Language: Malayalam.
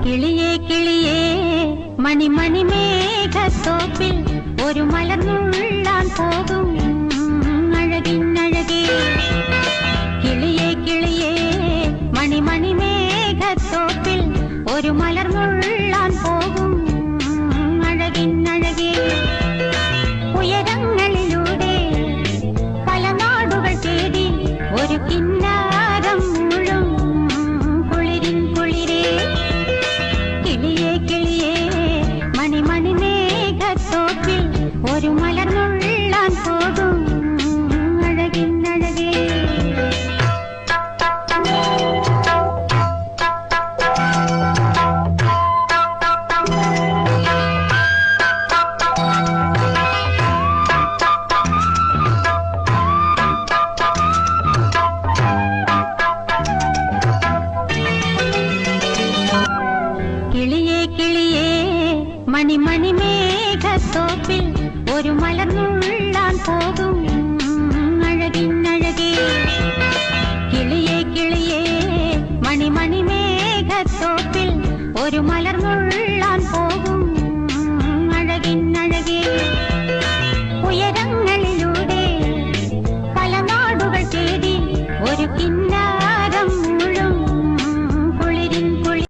കിളിയേ കിളിയേ മണിമണി മേഘത്തോപ്പിൽ ഒരു മലർന്നുള്ളാൻ പോകും അഴകിന്നഴകേ. കിളിയേ കിളിയേ മണിമണി മേഘത്തോപ്പിൽ ഒരു മലർന്നുള്ളാൻ പോകും അഴകിന്നഴകേ. ഉയരങ്ങളിലൂടെ പല നാടുകൾ തേടി ഒരു കിന്നാരം മുഴും കുളിരിൻ കുളിരേ. കിളിയേ കിളിയേ മണിമണി മേഘത്തോപ്പിൽ ഒരു മലർന്നുള്ളാൻ പോകും അഴകിന്നഴകേ. കിളിയേ കിളിയേ മണിമണി മേഘത്തോപ്പിൽ ഒരു മലർന്നുള്ളാൻ പോകും അഴകിന്നഴകേ.